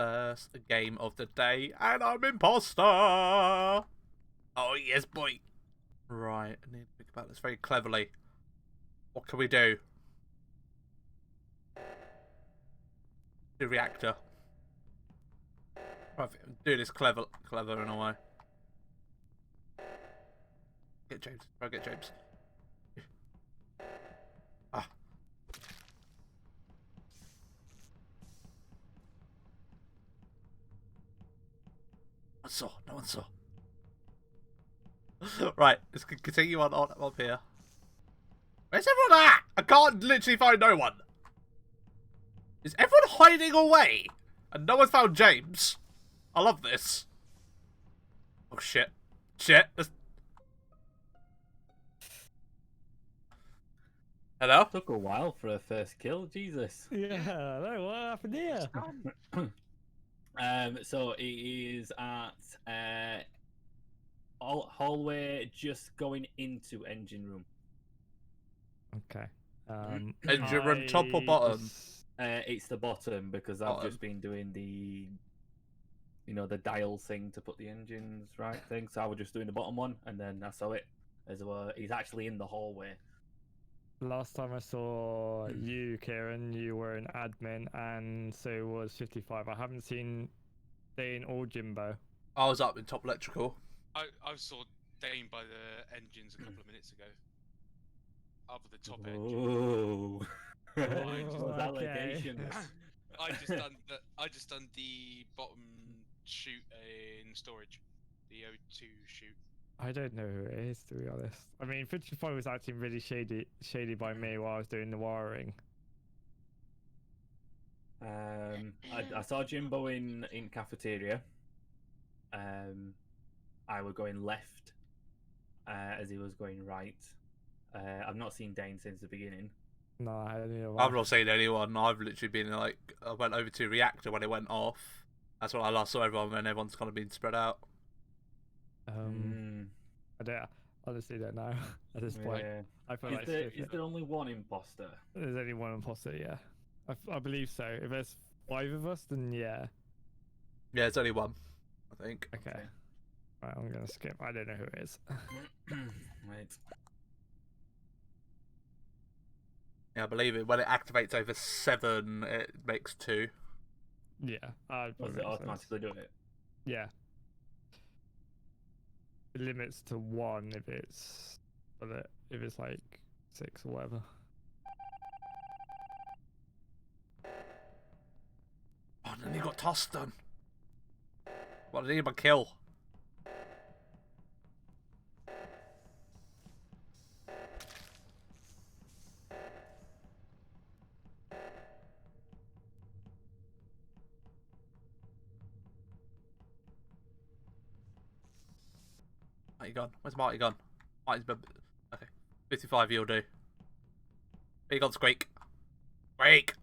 first game of the day, and I'm imposter. Oh yes, boy. Right, I need to think about this very cleverly. What can we do? The reactor. Right, do this clever in a way. Get James. Try get James. Ah. No one saw. Right, let's continue on up here. Where's everyone at? I can't literally find no one. Is everyone hiding away? And no one's found James? I love this. Oh shit. Shit. Hello? Took a while for a first kill, Jesus. Yeah, no, what happened here? So it is at hallway just going into engine room. Okay. Engine room top or bottom? It's the bottom because I've just been doing the, the dial thing to put the engines right thing. So I was just doing the bottom one, and then I saw it as well. He's actually in the hallway. Last time I saw you, Kieran, you were an admin, and so was 55. I haven't seen Dane or Jimbo. I was up in top electrical. I saw Dane by the engines a couple of minutes ago. Up at the top engine. Oh, allegations. I just done the bottom chute in storage, the O2 chute. I don't know who it is, to be honest. I mean, 55 was acting really shady by me while I was doing the wiring. I saw Jimbo in cafeteria. I was going left as he was going right. I've not seen Dane since the beginning. No, I don't know. I've not seen anyone. I've literally been like, I went over to reactor when it went off. That's when I last saw everyone, when everyone's kind of been spread out. I honestly don't know at this point. Yeah. I feel Is there only one imposter? There's only one imposter, yeah. I believe so. If there's 5 of us, then yeah. Yeah, it's only one, I think. Okay. Right, I'm gonna skip. I don't know who it is. Right. Yeah, I believe it. When it activates over 7, it makes 2. Yeah. Does it automatically do it? Yeah. It limits to 1 if it's like 6 or whatever. Oh, and then you got tossed done. What did he kill? Marty gone. Where's Marty gone? Marty's been... Okay. 55 you'll do. Here you gone, Squeak. Squeak!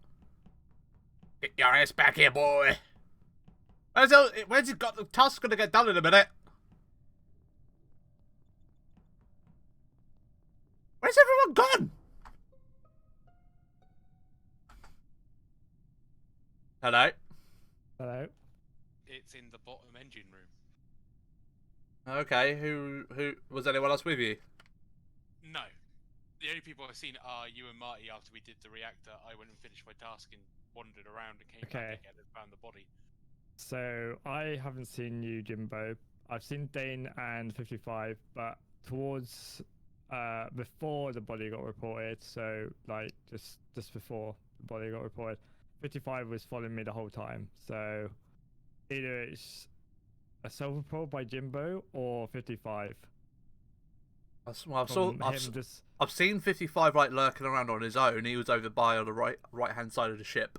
Get your ass back here, boy! Where's he got? The task's gonna get done in a minute. Where's everyone gone? Hello? Hello? It's in the bottom engine room. Okay, who was anyone else with you? No. The only people I've seen are you and Marty after we did the reactor. I went and finished my task and wandered around and came back again and found the body. So I haven't seen you, Jimbo. I've seen Dane and 55, but towards before the body got reported, so like just before the body got reported, 55 was following me the whole time. So either it's a self-report by Jimbo or 55. Well, I've seen 55 like lurking around on his own. He was over by on the right hand side of the ship.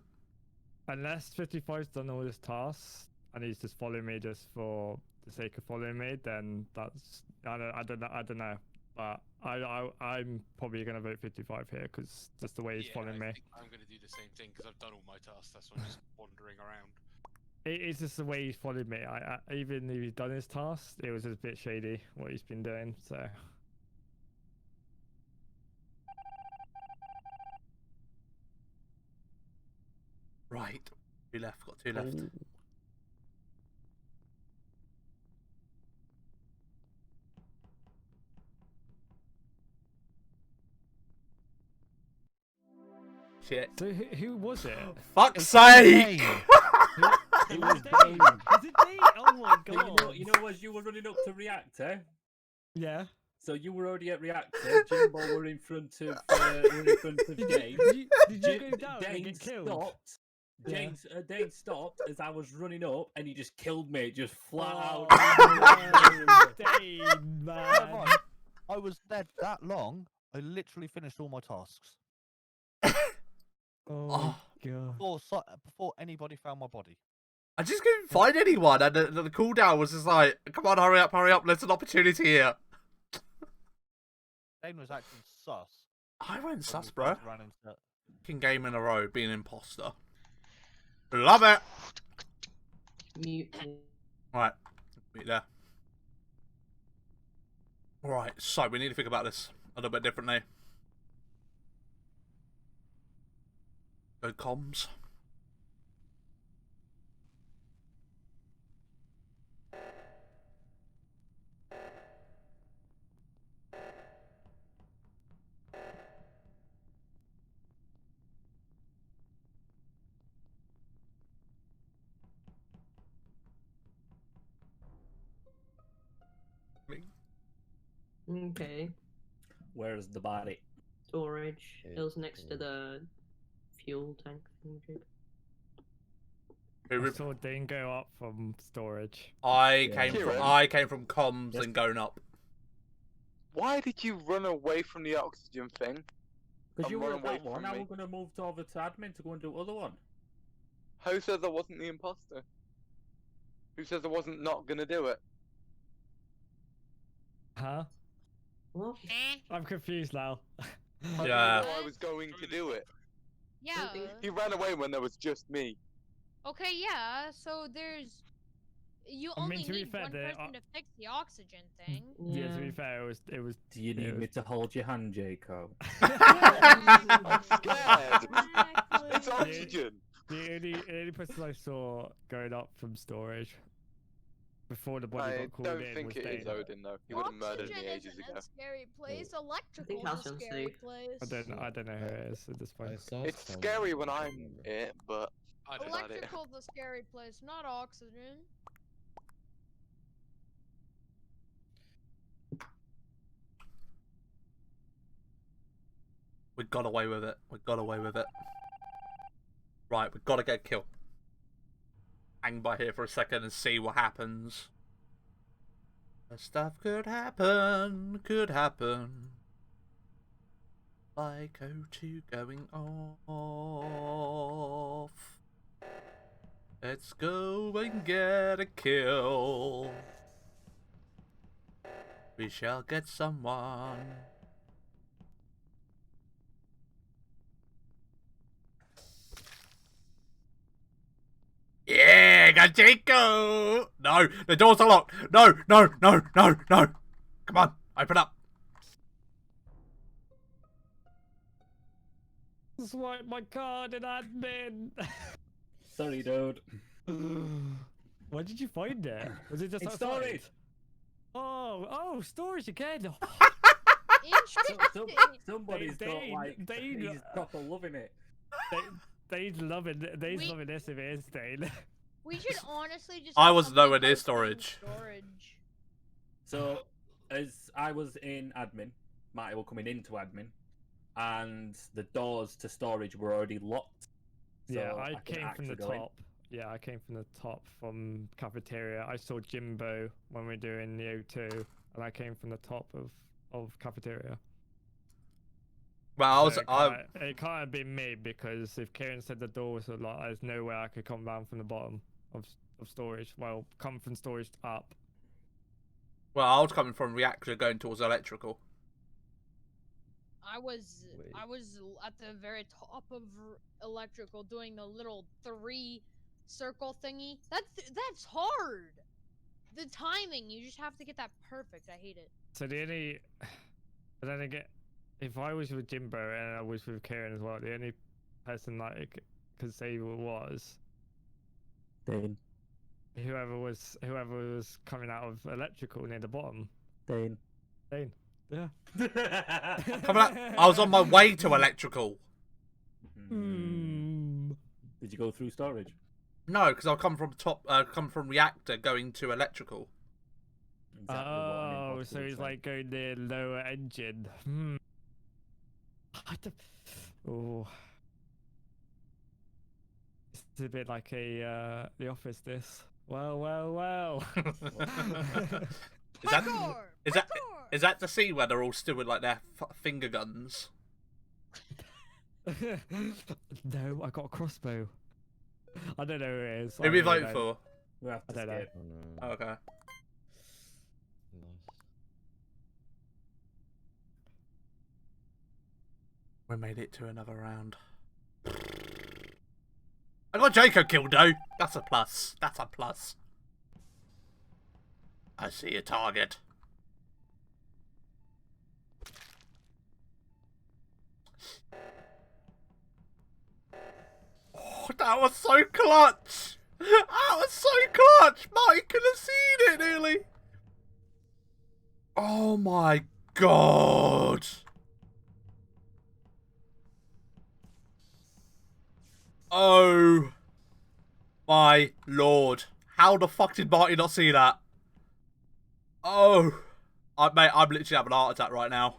Unless 55's done all his tasks and he's just following me just for the sake of following me, then that's I don't know. But I'm probably gonna vote 55 here because that's the way he's following me. I'm gonna do the same thing because I've done all my tasks. That's why I'm just wandering around. It's just the way he's followed me. I even if he's done his tasks, it was just a bit shady what he's been doing. So. Right. 2 left. Got 2 left. Shit. So who was it? Fuck's sake! It was Dane. Dane. Was it Dane? Oh my So god. you know, as you were running up to reactor, Yeah. so you were already at reactor. Jimbo were in front of Dane. Did you go down and Dane get killed? stopped. Yeah. Dane stopped as I was running up, and he just killed me, just flat Oh, out. no. Dane, man. I was dead that long. I literally finished all my tasks Oh god. before anybody found my body. I just couldn't find anyone, and the cooldown was just like, come on, hurry up, there's an opportunity here. Dane was acting sus. I went when sus, we bro. first ran into- Second game in a row being an imposter. Love it! Mute. Right, meet there. Alright, so we need to think about this a little bit differently. Go comms. Okay. Where's the body? Storage. It was next to the fuel tank thing. I saw Dane go up from storage. I Yeah. came from comms Yes. and going up. Why did you run away from the oxygen thing? Because you I'm were running at away that one, from now me. we're going to move over to admin to go and do other one. Who says I wasn't the imposter? Who says I wasn't not gonna do it? Huh? What? I'm confused now. How Yeah. do you know I was going to do it? Yeah. He ran away when there was just me. Okay, yeah. So there's. You I mean, only to be need fair, one the- person to fix the oxygen thing. Yeah, to be fair, it was Do you need it me was- to hold your hand, Jacob? I'm scared. It's Exactly. oxygen. the only person I saw going up from storage before the body I got called don't in think was it is Dane. Odin though. He would have murdered me Oxygen ages isn't ago. a scary place. Electrical is a Halcyon's scary safe. place. I don't know who it is at this point. It's scary when I'm it, but I don't about it. Electrical's a scary place, not oxygen. We got away with it. We got away with it. Right, we've got to get a kill. Hang by here for a second and see what happens. Stuff could happen, like O2 going off. Let's go and get a kill. We shall get someone. Yeah, got Jaco! No, the doors are locked. No. Come on, open up. Swipe my card in admin. Sorry, dude. Where did you find it? Was it just In outside? storage. Oh, storage again. Interesting. Somebody's got Dane, like Dane. he's proper loving it. Dane's loving We- this if it is Dane. We should honestly just. I have was somebody nowhere near post it in storage. So, as I was in admin, Marty were coming into admin, and the doors to storage were already locked. Yeah, so I couldn't came from the actually go in. top. Yeah, I came from the top from cafeteria. I saw Jimbo when we were doing the O2, and I came from the top of cafeteria. Well, So it can't have been me because if Kieran said the door was locked, there's no way I could come down from the bottom of storage. Well, come from storage up. I was coming from reactor going towards electrical. I was at the very top of electrical doing the little 3 circle thingy. That's hard. The timing, you just have to get that perfect. I hate it. So the only, but then again, if I was with Jimbo and I was with Kieran as well, the only person that I could say was Dane. whoever was coming out of electrical near the bottom. Dane. Yeah. Coming out, I was on my way to electrical. Did you go through storage? No, because I'll come from reactor going to electrical. Exactly what an Oh, imposter so would he's say. like going near lower engine. Oh, it's a bit like a The Office. This. Well. Is that the scene where they're all still with like their finger guns? No, I got a crossbow. I don't know who it is. Who are we voting for? We have to I don't know. skip. Oh no. Oh, okay. Lost. We made it to another round. I got Jacob killed though. That's a plus. That's a plus. I see a target. Oh, that was so clutch. That was so clutch. Marty could have seen it nearly. Oh my god. Oh my lord. How the fuck did Marty not see that? Oh. Mate, I'm literally having a heart attack right now.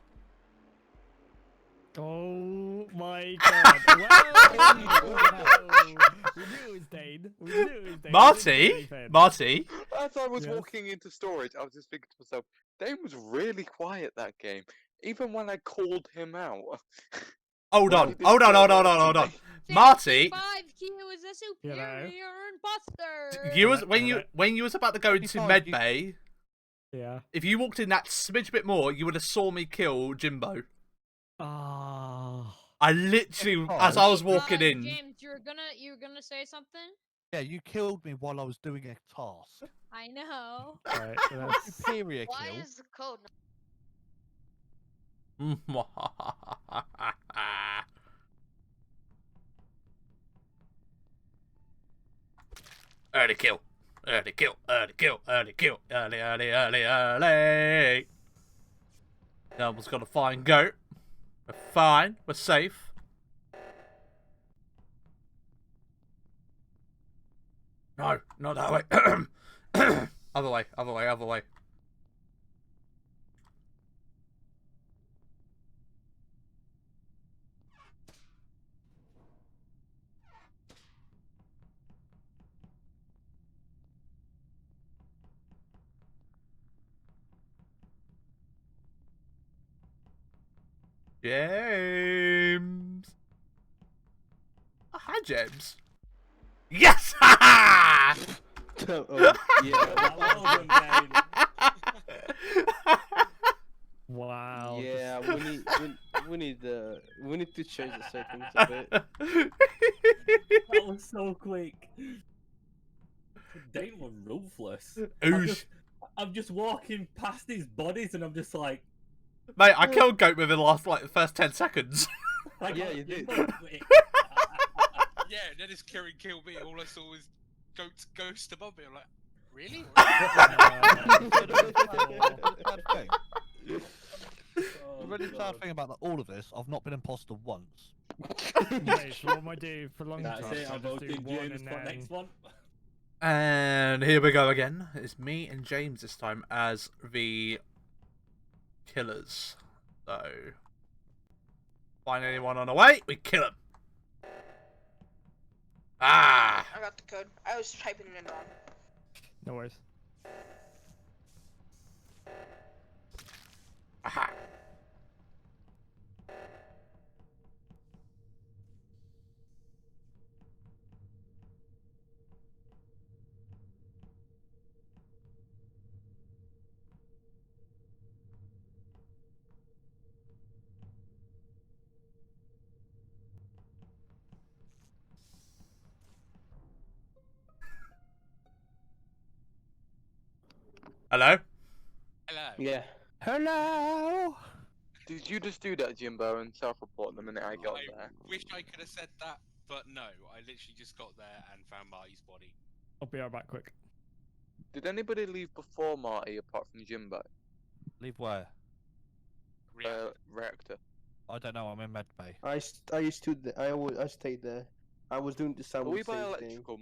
Oh my god. Well, we knew it was Dane. Marty? Marty? As I was Yes. walking into storage, I was just thinking to myself, Dane was really quiet that game. Even when I called him out. Hold on. Why did Hold on, you hold go on, hold on, after hold on. me? Marty, 5Q is a superior imposter. you was when you was about to go into 55, you- medbay, Yeah. if you walked in that smidge bit more, you would have saw me kill Jimbo. Ah. I literally, as I was Wait, walking in, James, you were gonna say something? Yeah, you killed me while I was doing a task. I know. Right, so that's Superior Why kill. is the code not early kill, early kill, early kill, early kill, early. Someone's got a fine goat. We're fine. We're safe. No, not that way. Other way, other way, other way. James. Oh, hi, James. Yes! Ha ha! wow. Yeah, we need to change the settings a bit. That was so quick. Dane was ruthless. I'm just walking past these bodies and I'm just like, Mate, I killed Goat within the last, like, the first 10 seconds. Yeah, you did. Yeah, then his Kieran killed me. All I saw was Goat's ghost above me. I'm like, really? The really sad thing about all of this, I've not been imposter once. Wait, so what am I doing for long that's time? it, I I'm just do voting one James and for then... next one. And here we go again. It's me and James this time as the killers. So, find anyone on the way, we kill them. Ah! I got the code. I was typing it in wrong. No worries. Aha! Hello? Hello. Yeah. Hello! Did you just do that, Jimbo, and self-report the minute I got I there? wish I could have said that, but no. I literally just got there and found Marty's body. I'll be right back quick. Did anybody leave before Marty apart from Jimbo? Leave where? Reactor. Reactor. I don't know. I'm in medbay. I stood there. I stayed there. I was doing the Are sound we by thing. electrical,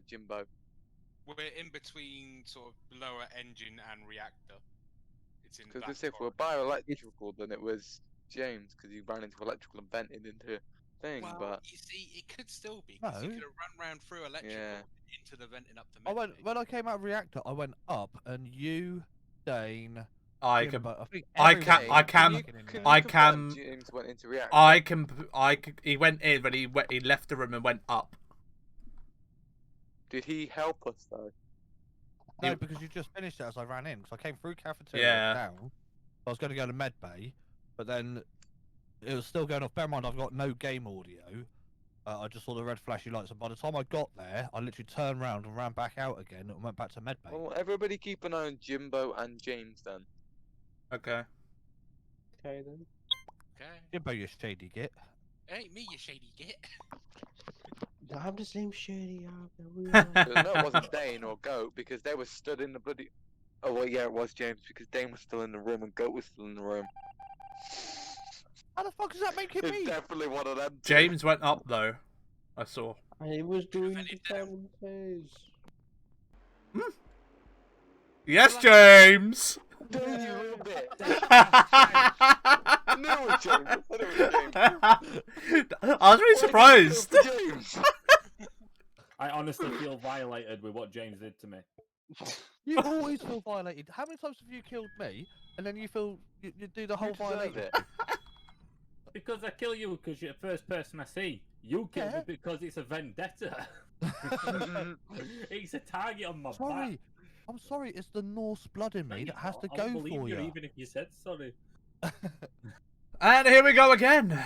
Jimbo? We're in between sort of lower engine and reactor. It's in Because that if we're by electrical, then it was James, because he ran into electrical and vented into thing. Well, but you see, it could still be because you No. could have run round through electrical Yeah. into the venting up to I went medbay. when I came out of reactor. I went up, and you, Dane, I Jimbo, can. I think I everyone can. was I fucking can. in there. I confirm can. James went into reactor? I can. He went in, but he left the room and went up. Did he help us though? No, because you just finished it as I ran in. Because I came through cafeteria Yeah. down. I was going to go to medbay, but then it was still going off. Bear in mind, I've got no game audio. I just saw the red flashy lights, and by the time I got there, I literally turned around and ran back out again and went back to medbay. Well, everybody keep an eye on Jimbo and James then. Okay. Okay then. Okay. Jimbo, you shady git. It ain't me, you shady git. I'm the same shady. No, it wasn't Dane or Goat because they were stood in the bloody. Oh well, yeah, it was James because Dane was still in the room and Goat was still in the room. How the fuck does that make it It's me? definitely one of them. two. James went up though. I saw. I was doing the sound thing. Yes, James. Dane, you little bit. I knew it was James. I said it was James. I was really surprised. James. I honestly feel violated with what James did to me. You always feel violated. How many times have you killed me, and then you feel you do the whole You deserve violation? it. Because I kill you because you're the first person I see. You kill Yeah. me because it's a vendetta. It's a target on my back. Sorry, I'm sorry. It's the Norse blood in me that has to I'll go believe for you. even if you said sorry. And here we go again.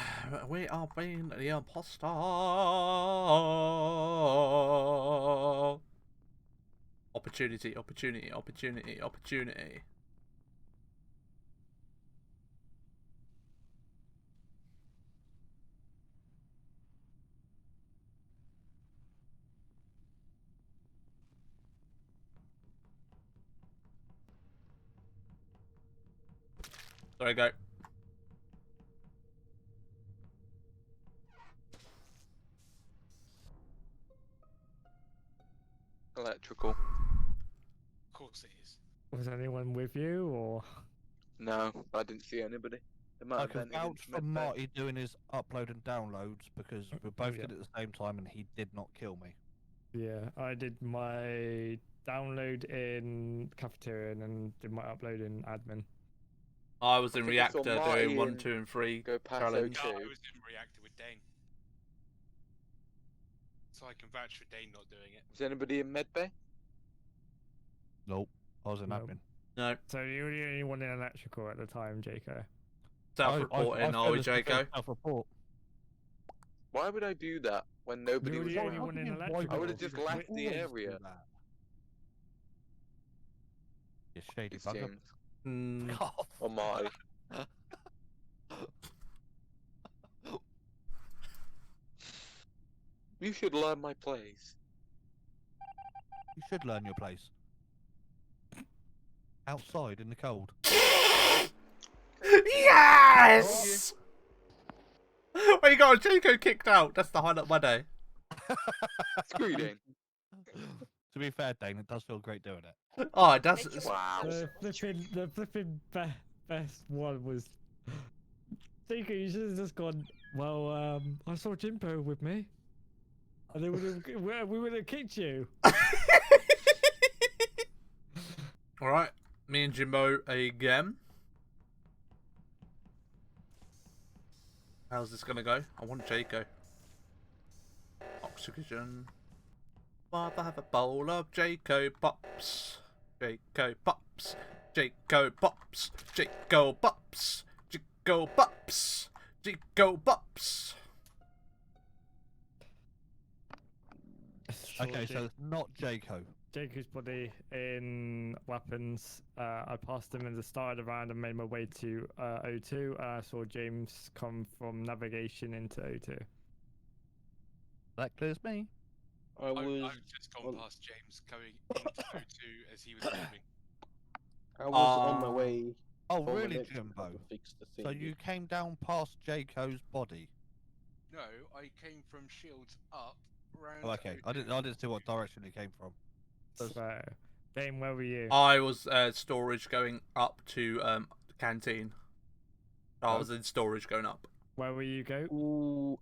We are being the imposter. Opportunity, opportunity, opportunity, opportunity. There we go. Electrical. Of course it is. Was anyone with you or? No, I didn't see anybody. They might I have can vented vouch into for medbay. Marty doing his upload and downloads because we both Yeah. did it at the same time, and he did not kill me. Yeah, I did my download in cafeteria and then did my upload in admin. I was I in think I saw reactor Marty doing 1, and 2, and 3 go past challenge. O2. No, I was in reactor with Dane. So I can vouch for Dane not doing it. Was anybody in medbay? Nope, I was in Nope. admin. No, So you were the only one in electrical at the time, Jaco. self-reporting, are we, Jaco? Self-report. Why would I do that when nobody You were was the only around? one in Why electrical. I would have just would you left the always do area. that? You shady It's bugger. James Hmm. or Marty. You should learn my plays. You should learn your place. Outside in the cold. Yes! Well, you got Jaco kicked out. That's the highlight of my day. Screw you, Dane. To be fair, Dane, it does feel great doing it. Oh, it does. Wow. The flipping best one was. Jaco, you should have just gone. Well, I saw Jimbo with me. And they we would have kicked you. Alright, me and Jimbo again. How's this gonna go? I want Jaco. Oxygen. Rather have a bowl of Jaco Pops. Jaco Pops. Jaco Pops. Jaco Pops. Jaco Pops. Jaco Pops. Okay, so it's not Jaco. Jaco's body in weapons. I passed him in the start of the round and made my way to O2. I saw James come from navigation into O2. That clears me. I was. I've just gone past James going into O2 as he was leaving. I was on my Ah. way Oh, Former really, next Jimbo? to fix the So thing. you came down past Jayco's body? No, I came from Shields up round. Oh, okay. I didn't see what direction it came from. So, Dane, where were you? I was storage going up to the canteen. I was in storage going up. Where were you, Goat? Ooh,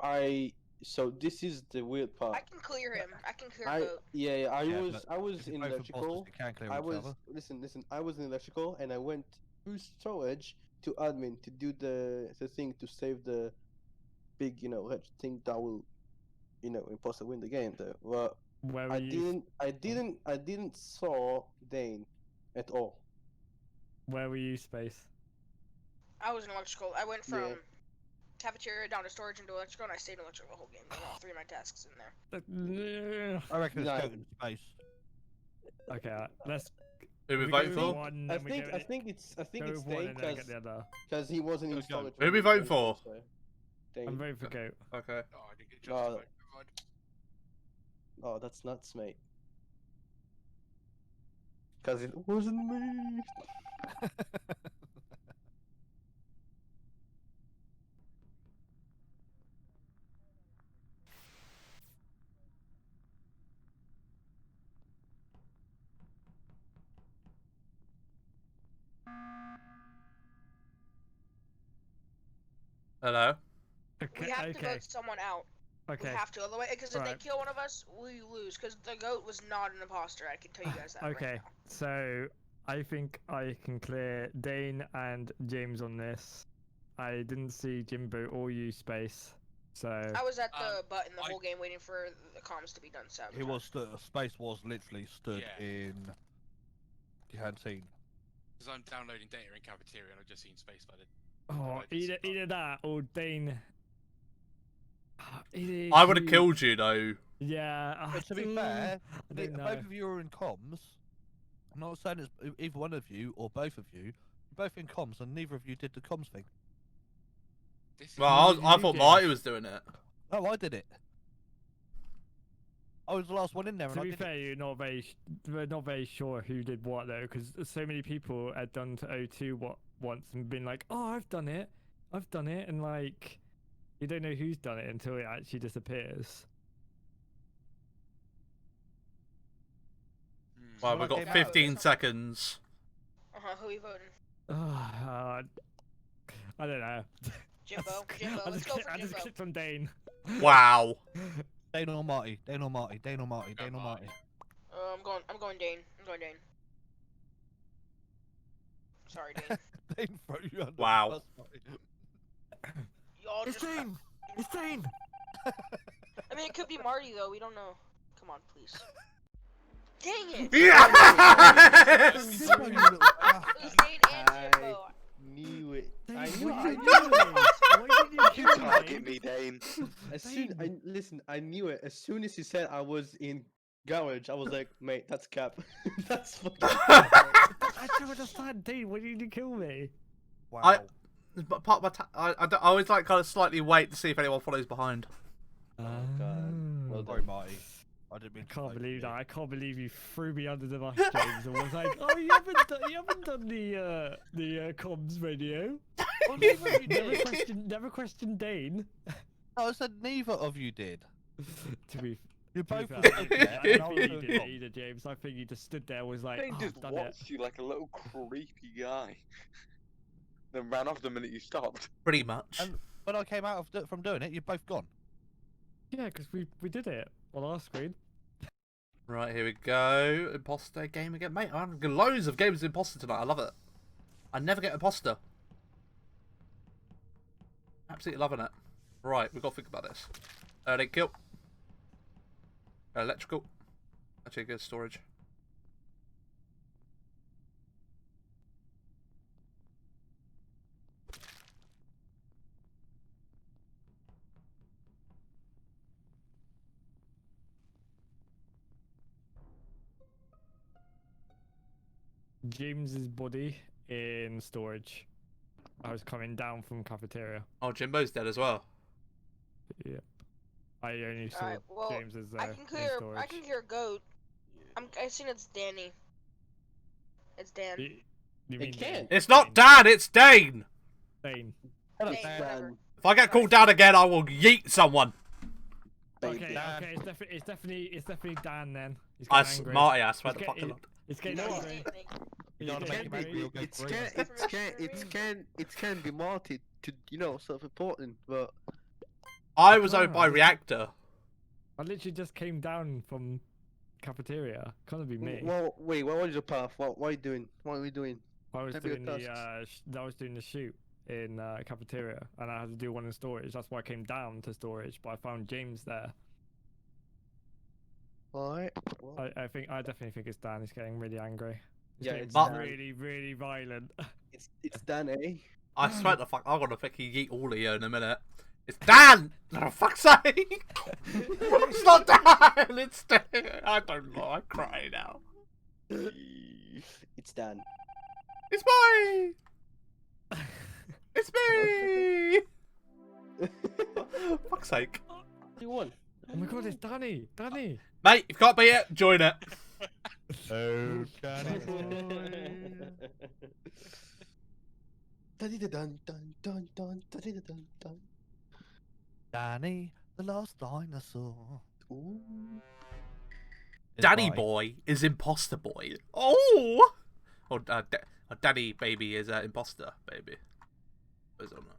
so this is the weird part. I can clear him. I can clear I Goat. yeah, I Yeah, was but I was if you're in both electrical. imposters, you can clear I each was other. listen. I was in electrical, and I went through storage to admin to do the thing to save the big red thing that will imposter win the game. Though, but Where were you? I didn't saw Dane at all. Where were you, Space? I was in electrical. I went from Yeah. cafeteria down to storage into electrical, and I stayed in electrical the whole game. Got all 3 of my tasks in there. I reckon it's No. Goat in space. Okay, let's. Who we we voting go for? with one, I then we think go I with- think it's go Dane with one and then get the other. because he wasn't in Let's go. storage. Who we voting for? So, I'm Dane. voting for Goat. Okay. Oh, I didn't get No. justified. Never mind. Oh, that's nuts, mate. Because it wasn't me. Hello. We have to vote someone out. Okay. We have to, otherwise, because if Alright. they kill one of us, we lose. Because the Goat was not an imposter. I can tell you guys that. Okay, Right now. so I think I can clear Dane and James on this. I didn't see Jimbo or you, Space. So I was at the button the I- whole game waiting for the comms to be done. So He was space was literally stood Yeah. in the canteen. Because I'm downloading data in cafeteria and I've just seen space by the. oh, either that or Dane. I would have killed you though. Yeah. But to be fair, I don't know. both of you are in comms. I'm not saying it's either one of you or both of you. You're both in comms, and neither of you did the comms thing. This is Well, did I you thought do? Marty was doing it. No, I did it. I was the last one in there, and To I be did fair, we're not very sure who did what though, because so many people had done to O2 once and been like, "Oh, I've done it," and like, you don't know who's done it until it actually disappears. Well, Well, we've I got came out. 15 seconds. who are we voting? I don't know. Jimbo. Jimbo. I Let's just, go for I just Jimbo. clicked on Dane. Wow. Dane or Marty, Dane or Marty, Dane or Marty, Dane or Marty. I'm going Dane. I'm going Dane. Sorry, Dane. Dane throw you under Wow. the bus, Marty. Y'all just. Dane! It's Dane! I mean, it could be Marty though. We don't know. Come on, please. Dang it! Yes! You little bastard. It was Dane and I Jimbo. knew it. Dane, I what knew are it. you doing? Why did you You kill target me? me, Dane. As soon I knew it. As soon as he said I was in garage, I was like, mate, that's cap. That's fucking. I don't understand, Dane. Why did you kill me? Wow. But part of my I always like kind of slightly wait to see if anyone follows behind. Oh god. Well Sorry, done. Marty. I didn't mean I to can't vote believe for that. you. I can't believe you threw me under the bus, James, and was like, "Oh, you haven't done the comms radio." Oh, neither of you Never did. questioned Dane. No, I said neither of you did. To be You both fair, were I stood don't there, think and I was you doing did it comms. either, James. I think you just stood there and was like, Dane "Oh, just I've done it." watched you like a little creepy guy. Then ran off the minute you stopped. Pretty much. And when I came out from doing it, you're both gone. Yeah, because we did it on our screen. Right, here we go. Imposter game again. Mate, I'm having loads of games of Imposter tonight. I love it. I never get Imposter. Absolutely loving it. Right, we've got to think about this. They kill. Electrical. Actually, good storage. James's body in storage. I was coming down from cafeteria. Oh, Jimbo's dead as well. Yep. I only saw Alright, well, James's I in can clear. storage. I can clear Goat. I seen it's Danny. It's Dan. You It mean can't. It's not Dan, it's Dane. Dane. Shut up, Dane, Dan. whatever. If I get called Dan again, I will yeet someone. Baby. Okay, Dan. okay, it's definitely Dan then. He's I getting angry. Marty, I swear He's the fucking Lord. He's getting No, angry. You gotta He's make getting it real good It's green. can be Marty to self-important, but I was Ah, owned by this- Reactor. I literally just came down from cafeteria. Can't be me. well, wait, what was your path? What are you doing? What are we doing? I was Tell me your doing the tasks. I was doing the shoot in cafeteria, and I had to do one in storage. That's why I came down to storage, but I found James there. Alright. Well, I definitely think it's Dan. He's getting really angry. He's Yeah, getting it's Dan. really violent. it's Dan, eh? I swear the fuck, I'm gonna fucking yeet all of you in a minute. It's Dan! For fuck's sake! It's not Dan! It's Dan! I don't know, I'm crying now. It's Dan. It's mine! It's me! Fuck's sake. You won. Oh my god, it's Danny! Danny! Mate, if you can't beat it, join it. Oh, Dun dun dun dun dun dun dun. Danny, the last dinosaur. Ooh. Daddy boy is imposter boy. Oh! Or daddy baby is imposter baby. Where's on that?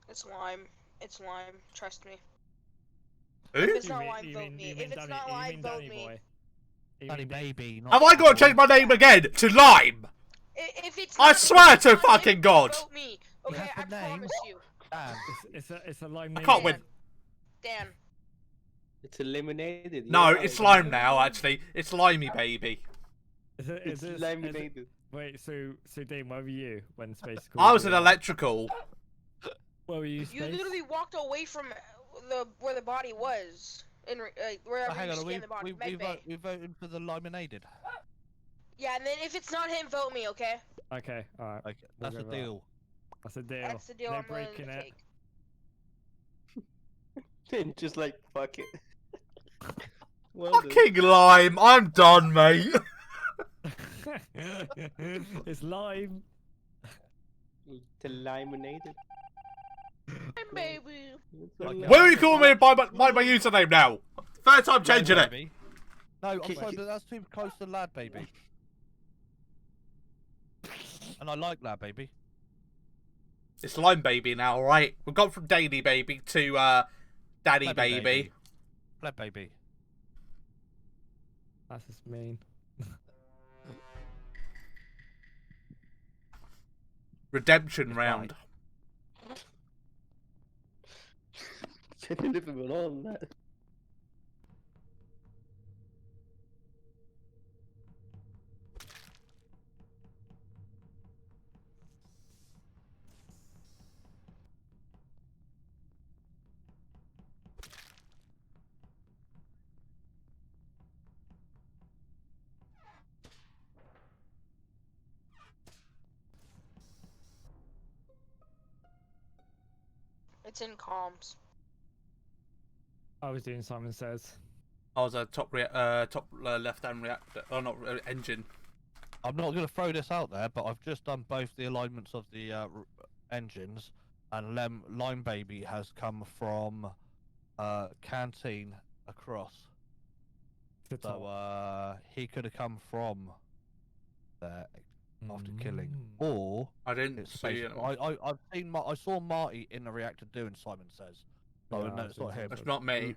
It's lime. It's lime. Trust me. Who? If it's not lime, vote me. you If mean it's Danny, not you lime, mean vote Danny me. boy? You Danny mean Dan- baby. Not Have I got to change my name again to Lime? If it's I not, swear if it's to not him, fucking God. Vote me. Okay, have I a name. promise you. Dan. It's a lime I name. can't win. Dan. It's eliminated. No, yeah. it's Lime now, actually. It's Limey baby. It's eliminated. Wait, so Dane, where were you when Space I called was you in out? electrical. Where were you, You Space? literally walked away from where the body was. Wherever Hang you on, scanned the body. Med bay. we voted for the liminated. Yeah, and then if it's not him, vote me, okay? Okay, alright. Okay, We'll that's go a with that. deal. That's a deal. That's the deal No I'm willing breaking to it. take. Just like fuck it. Well done. Fucking Lime, I'm done, mate. It's lime. It's eliminated. Baby. Okay. Where are you calling me by my username now? Third time changing it. Baby. No, I'm sorry, but that's too close to lad baby. And I like lad baby. It's Lime baby now, alright? We've gone from Daily baby to Daddy Plebby baby. Pleb baby. That's just mean. Redemption It's round. Can you live it on that? It's in comms. I was doing Simon Says. I was a top left-hand reactor. Oh, not engine. I'm not going to throw this out there, but I've just done both the alignments of the engines, and Lime Baby has come from canteen across. The top. So he could have come from there after killing, Mm. or I didn't it's see space. it. I've seen I saw Marty in the reactor doing Simon Says. So Yeah, no, I've it's seen not him. It's not me.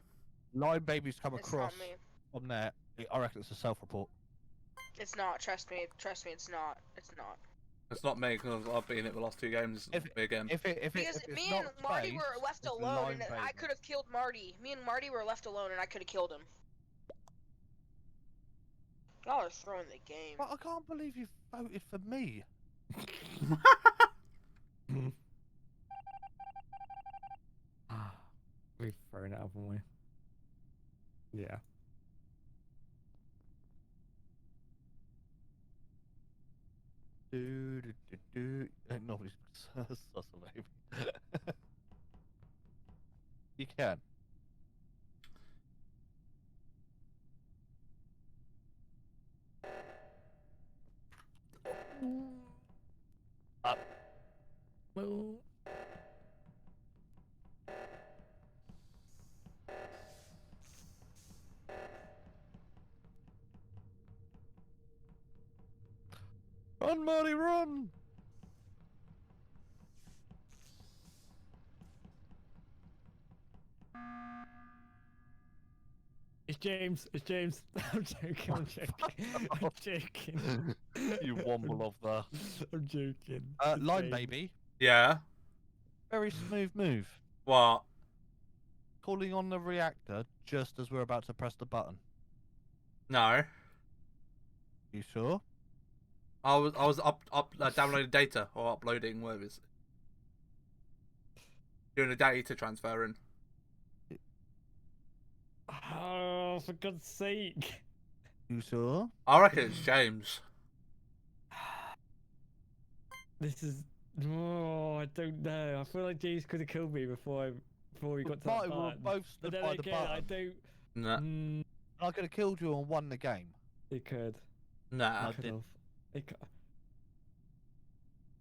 Lime Baby's come It's across not me. from there. I reckon it's a self-report. It's not. Trust me. Trust me. It's not. It's not. It's not me because I've been in it the last two games. It's not me again. Because if it's me not and Marty space, were left it's alone, Lime and I Baby. could have killed Marty. Me and Marty were left alone, and I could have killed him. Y'all are throwing the game. But I can't believe you voted for me. We've thrown it, haven't we? Yeah. Nobody's sus baby. can. Well, Run, Marty, run! it's James. It's James. I'm joking. I'm joking. I'm joking. You womble of the. I'm joking. It's Line James. baby. Yeah. Very smooth move. What? Calling on the reactor just as we're about to press the button. No. You sure? I was downloading data or uploading, whatever it is. Doing a data transferring. Oh, for God's sake. You sure? I reckon it's James. This is. Oh, I don't know. I feel like James could have killed me before we got to that Marty, we were button. both But stood then by the again, button. I don't. Nah. I could have killed you and won the game. It could. Nah. I Could did. have. It could.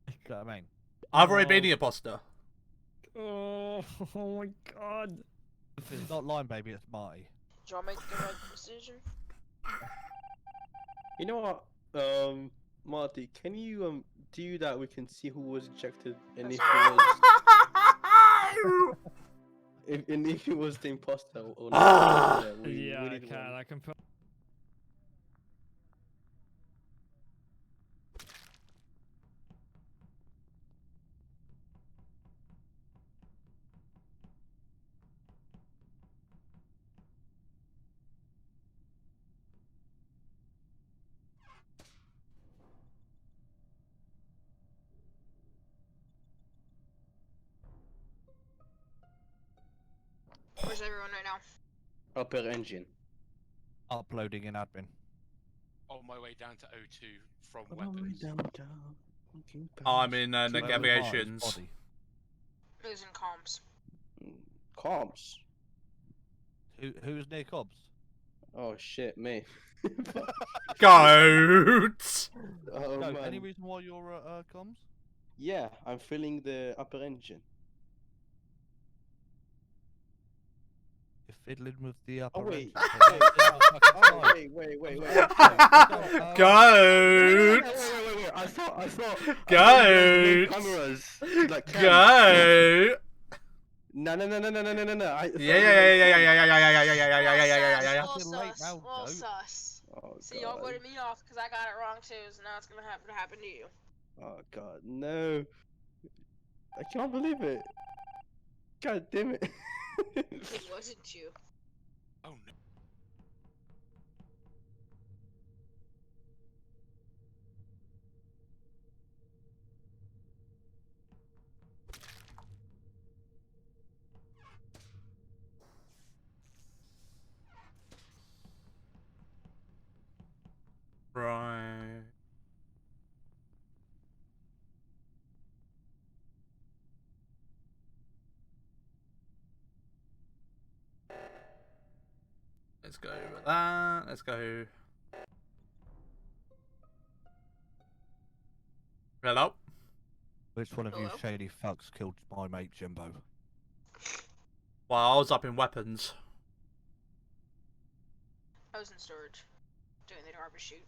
You know what I mean? I've already been the imposter. Oh, oh my God. If it's not Line Baby, it's Marty. Did y'all make the right decision? You know what? Marty, can you do that? We can see who was ejected and if it was if it was the imposter or not. Yeah, I need can. one. I can put. Where's everyone right now? Upper engine. Uploading in admin. On my way down to O2 from On my way weapons. downtown, looking I'm past in to negotiations. Body. Who's in comms? comms. Who's near Cobbs? Oh shit, me. Goat! Oh No, man. any reason why you're comms? Yeah, I'm filling the upper engine. You're fiddling with the upper Oh wait, engine. oh wait. Goat! Wait. I thought. Goat! Cameras. Like cams. Goat! No. Yeah. Well, Fucking late sus. now, Well, goat. sus. Oh See, y'all god. voted me off because I got it wrong too, so now it's gonna have to happen to you. Oh god, no. I can't believe it. God damn it. It wasn't you. Oh no. Right. Let's go with that. Let's go. Hello? Which one of you Hello? shady fucks killed my mate Jimbo? Well, I was up in weapons. I was in storage, doing the garbage chute.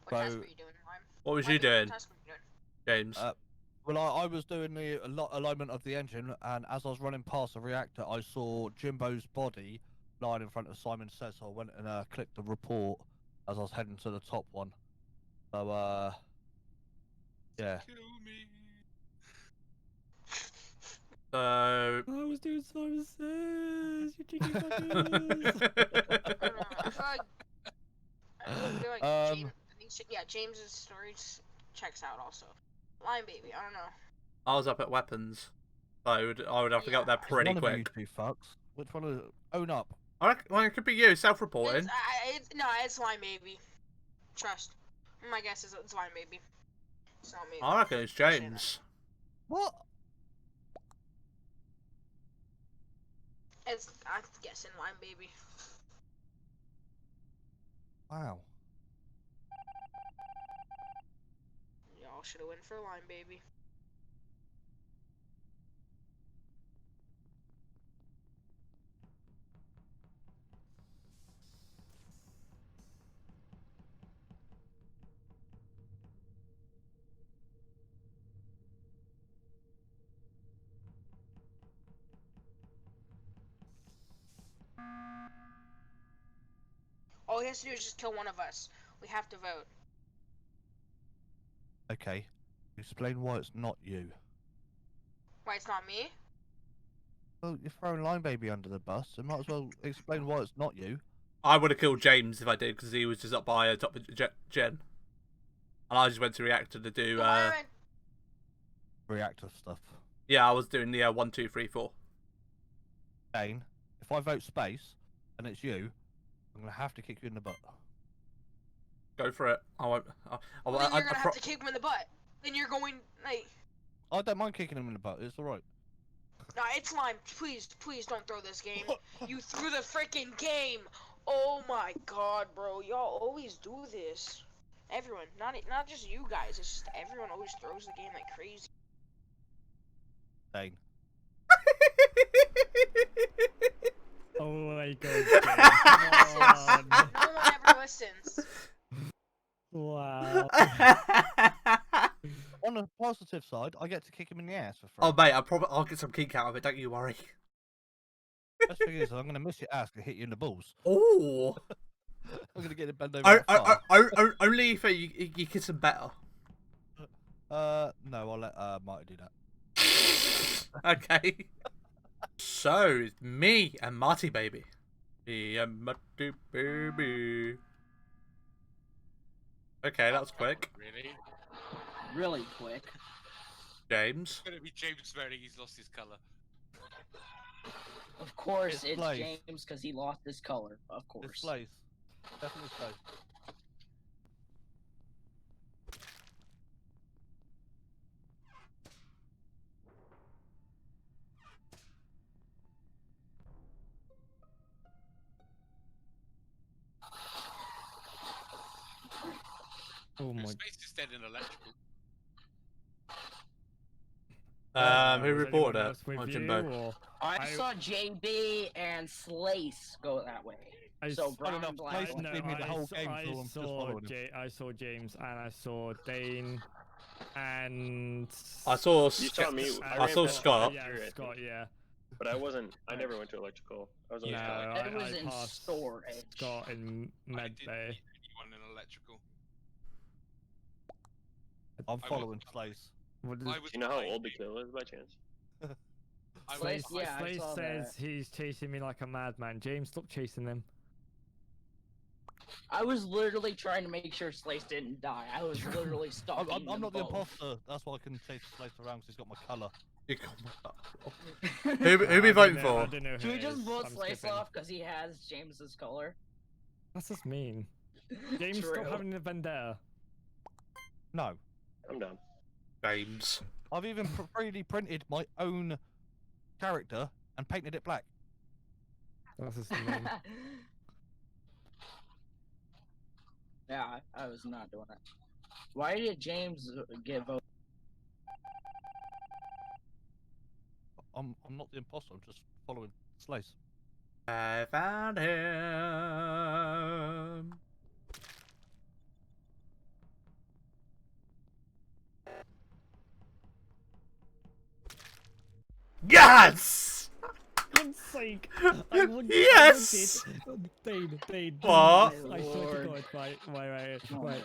What So- task were you doing, Lime? What was Lime, you doing, What task were you doing? James? Well, I was doing the alignment of the engine, and as I was running past the reactor, I saw Jimbo's body lying in front of Simon Says, so I went and clicked the report as I was heading to the top one. So, yeah. Kill me. So. I was doing Simon Says. You cheeky fuckers. I don't know. I feel like James. I think, yeah, James's storage checks out also. Lime baby, I don't know. I was up at weapons. So I would have to get up there Yeah. pretty One quick. of you two fucks. Which one is own up? I reckon, well, it could be you, self-reporting. No, it's Lime baby. Trust. My guess is it's Lime baby. It's not me. I reckon it's Say that. James. What? I'm guessing Lime Baby. Wow. Y'all should have went for Lime Baby. All he has to do is just kill one of us. We have to vote. Okay. Explain why it's not you. Why it's not me? Well, you're throwing Line Baby under the bus, so might as well explain why it's not you. I would have killed James if I did, because he was just up by top of Jen. And I just went to reactor to do. Reactor stuff. Yeah, I was doing the 1, 2, 3, 4. Dane, if I vote space and it's you, I'm gonna have to kick you in the butt. Go for it. I won't. Then you're gonna have to kick him in the butt. Then you're going like. I don't mind kicking him in the butt. It's all right. Nah, it's Lime. Please don't throw this game. You threw the freaking game. Oh my god, bro. Y'all always do this. Everyone, not just you guys. It's just everyone always throws the game like crazy. Dane. Oh my god. No one ever listens. Wow. On the positive side, I get to kick him in the ass for free. Oh mate, I'll get some kink out of it. Don't you worry. Best thing is, I'm gonna miss your ass and hit you in the balls. Oh. I'm gonna get it bent over. Only if you kiss him better. No, I'll let Marty do that. Okay. So it's me and Marty baby. Me and Marty baby. Okay, that was quick. Really? Really quick. James. It's gonna be James voting. He's lost his color. Of course, it's Blaze. James because he lost his color. Of course. It's Blaze. Definitely Blaze. Oh my. Space is dead in electrical. Who Was reported anyone it? else with On you, Jimbo. or- I saw JB and Slace go that way. So s- brown enough, and black. Slace one. has been with the whole game, I so I'm just saw following him. I saw James and I saw Dane and I saw. You saw me. I ran saw past Scott. Yeah, here, I Scott. think. Yeah. But I never went to electrical. I was on No, the I was in passed storage. Scott in I med didn't bay. meet anyone in electrical. I'm I following Slace. What I did was Do you know how behind old the you. kill is by chance? I was Slace, behind yeah, I Slace saw says that. he's chasing me like a madman. James, stop chasing them. I was literally trying to make sure Slace didn't die. I was literally stalking I'm them not the both. imposter. That's why I can chase Slace around because he's got my colour. You got my- Who we voting for? I don't know Should who we it just is. vote I'm Slace skipping. off because he has James's color? That's just mean. James, True. stop having a vendetta. No. I'm done. James. I've even 3D printed my own character and painted it black. That's just mean. Yeah, I was not doing it. Why did James get voted? I'm not the imposter. I'm just following Slace. I found him. Yes! God's sake! I wanted, Yes! Dane. What? I swear to Lord. God, right. Oh Right.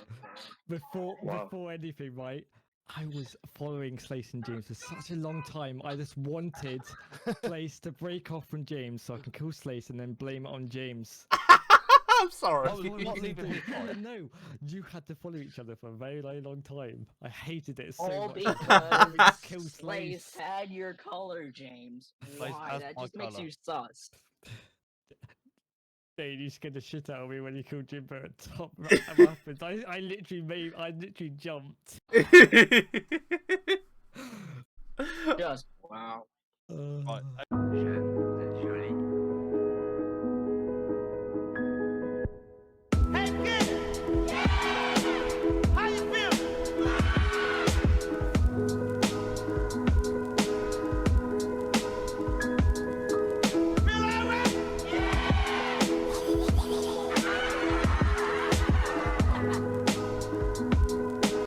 my Before anything, right? I was following Slace and James for such a long time. I just wanted Slace to break off from James so I can kill Slace and then blame it on James. I'm sorry. I was not leaving his side. No, you had to follow each other for a very, very long time. I hated it so All much. because Kill Slace Slace. had your color, James. Slace Why? has That my just makes colour. you sus. Dane, you scared the shit out of me when you killed Jimbo at top weapons. I literally jumped. Just wow. Right. Shit.